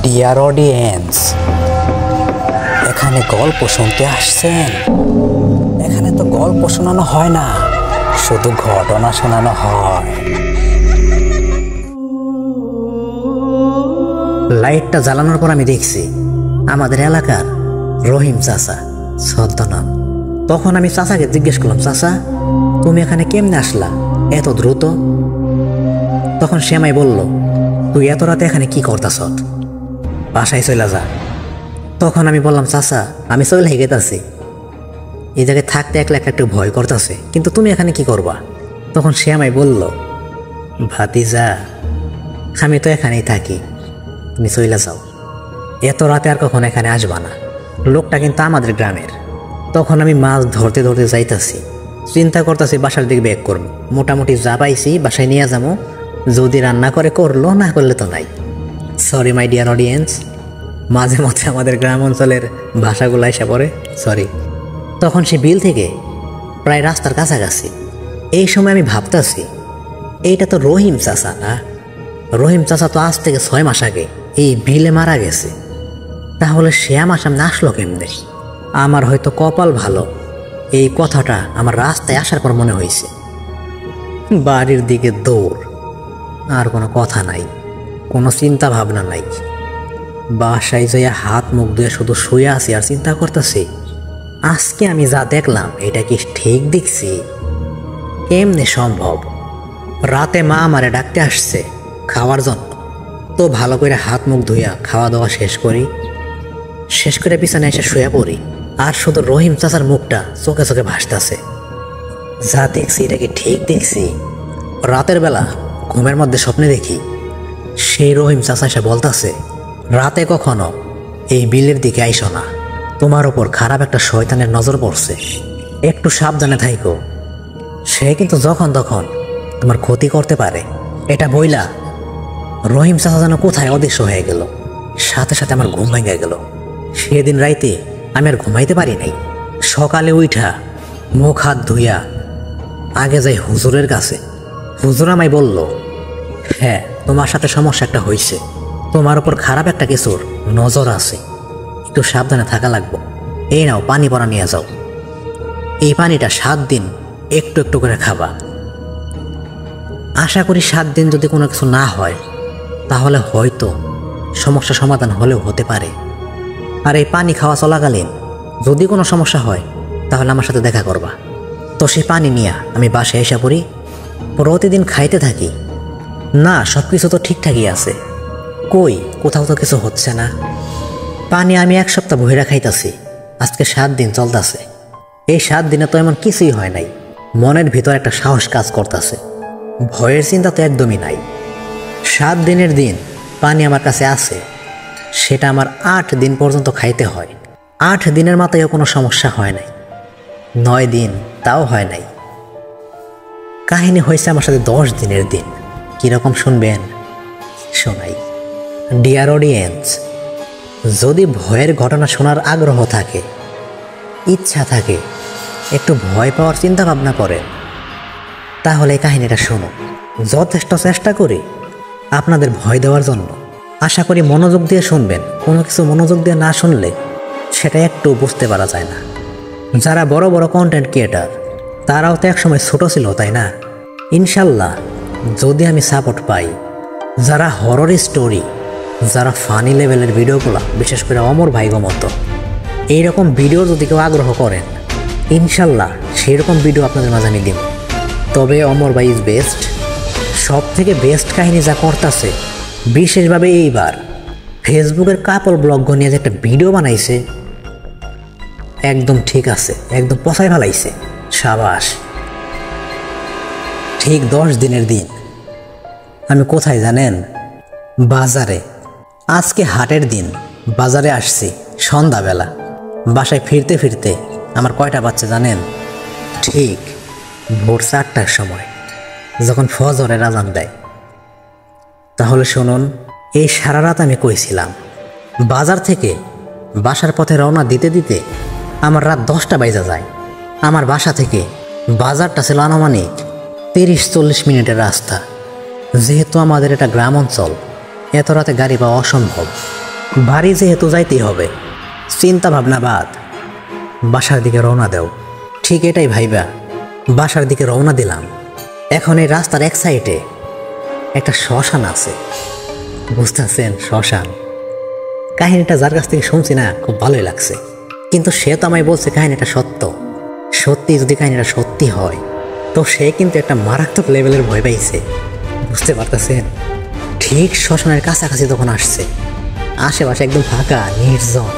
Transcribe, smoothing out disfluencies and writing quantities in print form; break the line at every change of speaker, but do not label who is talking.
Dear audience, এখানে গল্প শুনতে আসছেন? এখানে তো গল্প শোনানো হয় না, শুধু ঘটনা শোনানো হয়। লাইটটা জ্বালানোর পর আমি দেখছি আমাদের এলাকার রহিম চাচা ছদ্মনাম। তখন আমি চাচাকে জিজ্ঞেস করলাম, চাচা তুমি এখানে কেমনে আসলা এত দ্রুত? তখন সে আমায় বলল, তুই এত রাতে এখানে কি করতাস, বাসায় চলে যা। তখন আমি বললাম, চাচা আমি চলে গেতাছি, এই জায়গায় থাকতে একলা একটু ভয় করতেছে, কিন্তু তুমি এখানে কি করবা? তখন সে আমায় বলল, ভাতিজা আমি তো এখানেই থাকি, তুমি চলে যাও, এত রাতে আর কখন এখানে আসবা না। লোকটা কিন্তু আমাদের গ্রামের। তখন আমি মাছ ধরতে ধরতে যাইতাছি, চিন্তা করতেছি বাসার দিকে ব্যাক করবো। মোটামুটি যা পাইছি বাসায় নিয়ে যাবো, যদি রান্না করে করলো, না করলে তো নাই। সরি মাই ডিয়ার অডিয়েন্স, মাঝে মধ্যে আমাদের গ্রাম অঞ্চলের ভাষাগুলো এসে পড়ে, সরি। তখন সে বিল থেকে প্রায় রাস্তার কাছাকাছি। এই সময় আমি ভাবতেছি, এইটা তো রহিম চাচা না? রহিম চাচা তো আজ থেকে 6 মাস আগে এই বিলে মারা গেছে, তাহলে সে আমার সামনে আসলো কেমনে? আমার হয়তো কপাল ভালো, এই কথাটা আমার রাস্তায় আসার পর মনে হয়েছে। বাড়ির দিকে দৌড়, আর কোনো কথা নাই, কোনো চিন্তা ভাবনা নাই। বাসায় যাইয়া হাত মুখ ধুয়ে শুধু শুয়ে আছি আর চিন্তা করতেছি, আজকে আমি যা দেখলাম এটা কি ঠিক দেখছি? কেমনে সম্ভব? রাতে মা আমারে ডাকতে আসছে খাওয়ার জন্য, তো ভালো করে হাত মুখ ধুইয়া খাওয়া দাওয়া শেষ করে বিছানায় এসে শুয়ে পড়ি, আর শুধু রহিম চাচার মুখটা চোখে চোখে ভাসতেছে। যা দেখছি এটা কি ঠিক দেখছি? রাতের বেলা ঘুমের মধ্যে স্বপ্নে দেখি সেই রহিম চাচা এসে বলতেছে, রাতে কখনো এই বিলের দিকে আইসো না, তোমার ওপর খারাপ একটা শয়তানের নজর পড়ছে, একটু সাবধানে থাইকো, সে কিন্তু যখন তখন তোমার ক্ষতি করতে পারে। এটা বইলা রহিম চাচা যেন কোথায় অদৃশ্য হয়ে গেল। সাথে সাথে আমার ঘুম ভেঙে গেল। সেদিন রাইতে আমি আর ঘুমাইতে পারি নাই। সকালে উঠা মুখ হাত ধুইয়া আগে যাই হুজুরের কাছে। হুজুর আমায় বলল, হ্যাঁ তোমার সাথে সমস্যা একটা হয়েছে, তোমার ওপর খারাপ একটা কিছুর নজর আছে, একটু সাবধানে থাকা লাগবে। এই নাও পানি পরা নিয়ে যাও, এই পানিটা 7 দিন একটু একটু করে খাবা। আশা করি 7 দিন যদি কোনো কিছু না হয় তাহলে হয়তো সমস্যা সমাধান হলেও হতে পারে। আর এই পানি খাওয়া চলাকালীন যদি কোনো সমস্যা হয় তাহলে আমার সাথে দেখা করবা। তো সেই পানি নিয়ে আমি বাসায় এসে পড়ি, প্রতিদিন খাইতে থাকি। না, সব কিছু তো ঠিকঠাকই আছে, কই কোথাও তো কিছু হচ্ছে না। পানি আমি 1 সপ্তাহ বহিরা খাইতেছি, আজকে 7 দিন চলতেছে। এই 7 দিনে তো এমন কিছুই হয় নাই। মনের ভিতর একটা সাহস কাজ করতেছে, ভয়ের চিন্তা তো একদমই নাই। 7 দিনের দিন পানি আমার কাছে আছে, সেটা আমার 8 দিন পর্যন্ত খাইতে হয়। 8 দিনের মাথায়ও কোনো সমস্যা হয় নাই, 9 দিন তাও হয় নাই। কাহিনী হয়েছে আমার সাথে 10 দিনের দিন। কীরকম শুনবেন? শোনাই। ডিয়ার অডিয়েন্স, যদি ভয়ের ঘটনা শোনার আগ্রহ থাকে, ইচ্ছা থাকে, একটু ভয় পাওয়ার চিন্তা ভাবনা করেন, তাহলে এই কাহিনীটা শুনো। যথেষ্ট চেষ্টা করি আপনাদের ভয় দেওয়ার জন্য। আশা করি মনোযোগ দিয়ে শুনবেন। কোনো কিছু মনোযোগ দিয়ে না শুনলে সেটা একটু বুঝতে পারা যায় না। যারা বড় বড় কন্টেন্ট ক্রিয়েটার তারাও তো একসময় ছোট ছিল, তাই না? ইনশাল্লাহ যদি আমি সাপোর্ট পাই, যারা হরর স্টোরি, যারা ফানি লেভেলের ভিডিওগুলো, বিশেষ করে অমর ভাইগো মতো এইরকম ভিডিও যদি কেউ আগ্রহ করেন, ইনশাল্লাহ সেই রকম ভিডিও আপনাদের মাঝে আমি দেব। তবে অমর ভাই ইজ বেস্ট। সব থেকে বেস্ট কাহিনী যা করতেছে, বিশেষভাবে এইবার ফেসবুকের কাপল ব্লগ নিয়ে যে একটা ভিডিও বানাইছে, একদম ঠিক আছে, একদম পচাই ফেলাইছে, সাবাস। ঠিক 10 দিনের দিন আমি কোথায় জানেন? বাজারে। আজকে হাটের দিন, বাজারে আসছি সন্ধ্যাবেলা। বাসায় ফিরতে ফিরতে আমার কয়টা বাচ্চা জানেন? ঠিক ভোর 4টার সময়, যখন ফজরের আজান দেয়। তাহলে শুনুন, এই সারা রাত আমি কইছিলাম। বাজার থেকে বাসার পথে রওনা দিতে দিতে আমার রাত 10টা বাজে যায়। আমার বাসা থেকে বাজারটা ছিল আনুমানিক 30-40 মিনিটের রাস্তা। যেহেতু আমাদের এটা গ্রাম অঞ্চল, এত রাতে গাড়ি পাওয়া অসম্ভব। বাড়ি যেহেতু যাইতেই হবে, চিন্তা ভাবনা বাদ, বাসার দিকে রওনা দেও। ঠিক এটাই ভাইবা বাসার দিকে রওনা দিলাম। এখন এই রাস্তার এক সাইডে একটা শ্মশান আছে, বুঝতেছেন? শ্মশান। কাহিনীটা যার কাছ থেকে শুনছি না, খুব ভালোই লাগছে, কিন্তু সে তো আমায় বলছে কাহিনীটা সত্য। সত্যি যদি কাহিনীটা সত্যি হয়, তো সে কিন্তু একটা মারাত্মক লেভেলের ভয় পাইছে, বুঝতে পারতেছেন? ঠিক শ্মশানের কাছাকাছি তখন আসছে, আশেপাশে একদম ফাঁকা নির্জন।